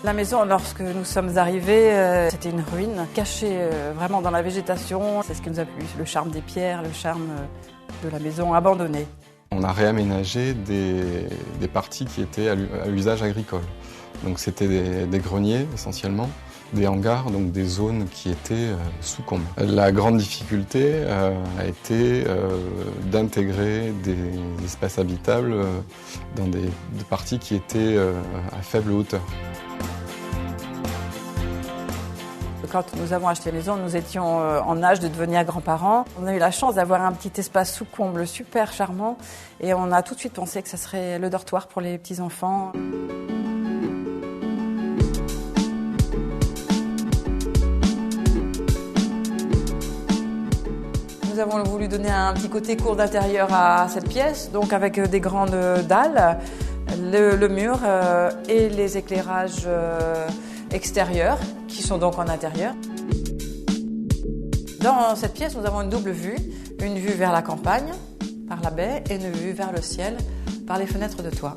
La maison, lorsque nous sommes arrivés, c'était une ruine, cachée vraiment dans la végétation. C'est ce qui nous a plu, le charme des pierres, le charme de la maison abandonnée. On a réaménagé des parties qui étaient à l'usage agricole. Donc c'était des greniers essentiellement, des hangars, donc des zones qui étaient sous comble. La grande difficulté a été d'intégrer des espaces habitables dans des parties qui étaient à faible hauteur. Quand nous avons acheté la maison, nous étions en âge de devenir grands-parents. On a eu la chance d'avoir un petit espace sous comble super charmant et on a tout de suite pensé que ça serait le dortoir pour les petits-enfants. Nous avons voulu donner un petit côté cour d'intérieur à cette pièce, donc avec des grandes dalles, le mur et les éclairages extérieurs qui sont donc en intérieur. Dans cette pièce, nous avons une double vue, une vue vers la campagne par la baie et une vue vers le ciel par les fenêtres de toit.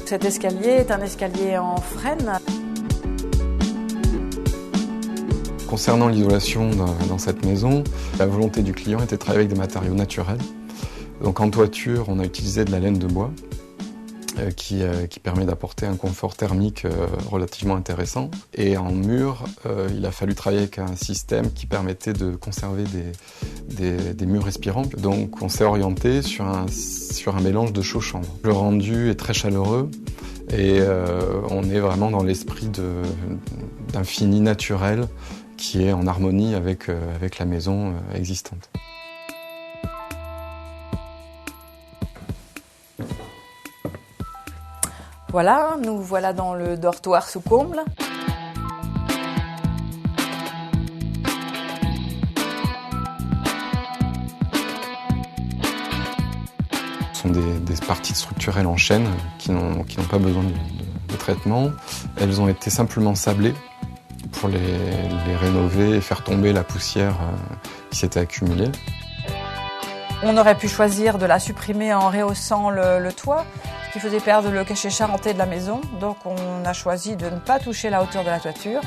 Cet escalier est un escalier en frêne. Concernant l'isolation dans cette maison, la volonté du client était de travailler avec des matériaux naturels. Donc en toiture, on a utilisé de la laine de bois qui permet d'apporter un confort thermique relativement intéressant. Et en mur, il a fallu travailler avec un système qui permettait de conserver des murs respirants. Donc on s'est orienté sur un mélange de chaud-chambre. Le rendu est très chaleureux et on est vraiment dans l'esprit d'un fini naturel qui est en harmonie avec la maison existante. Voilà, nous voilà dans le dortoir sous comble. Ce sont des parties structurelles en chêne qui n'ont pas besoin de traitement. Elles ont été simplement sablées pour les rénover et faire tomber la poussière qui s'était accumulée. On aurait pu choisir de la supprimer en rehaussant le toit, ce qui faisait perdre le cachet charentais de la maison. Donc on a choisi de ne pas toucher la hauteur de la toiture.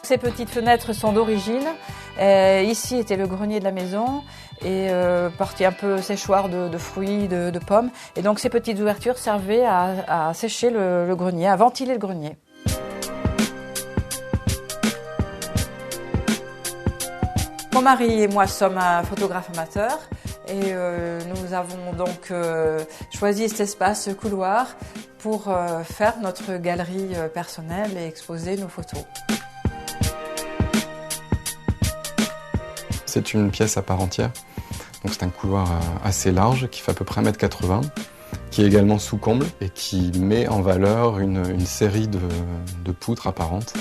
Ces petites fenêtres sont d'origine. Ici était le grenier de la maison et partie un peu séchoir de fruits, de pommes. Et donc ces petites ouvertures servaient à sécher le grenier, à ventiler le grenier. Mon mari et moi sommes un photographe amateur et nous avons donc choisi cet espace couloir pour faire notre galerie personnelle et exposer nos photos. C'est une pièce à part entière, donc c'est un couloir assez large qui fait à peu près 1,80 m, qui est également sous comble et qui met en valeur une série de poutres apparentes.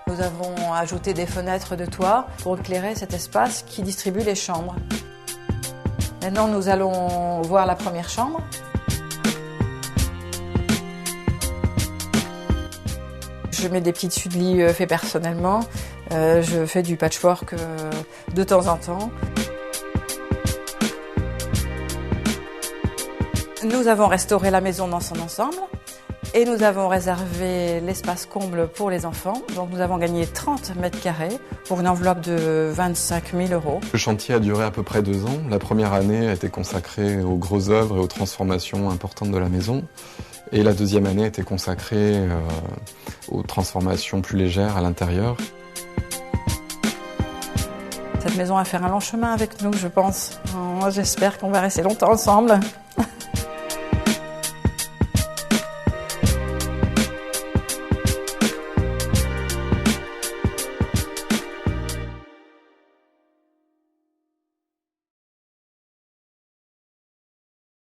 Nous avons ajouté des fenêtres de toit pour éclairer cet espace qui distribue les chambres. Maintenant, nous allons voir la première chambre. Je mets des petits dessus de lit faits personnellement. Je fais du patchwork de temps en temps. Nous avons restauré la maison dans son ensemble. Et nous avons réservé l'espace comble pour les enfants. Donc nous avons gagné 30 mètres carrés pour une enveloppe de 25 000 €. Le chantier a duré à peu près 2 ans. La première année a été consacrée aux grosses œuvres et aux transformations importantes de la maison. Et la deuxième année a été consacrée aux transformations plus légères à l'intérieur. Cette maison va faire un long chemin avec nous, je pense. Moi, j'espère qu'on va rester longtemps ensemble.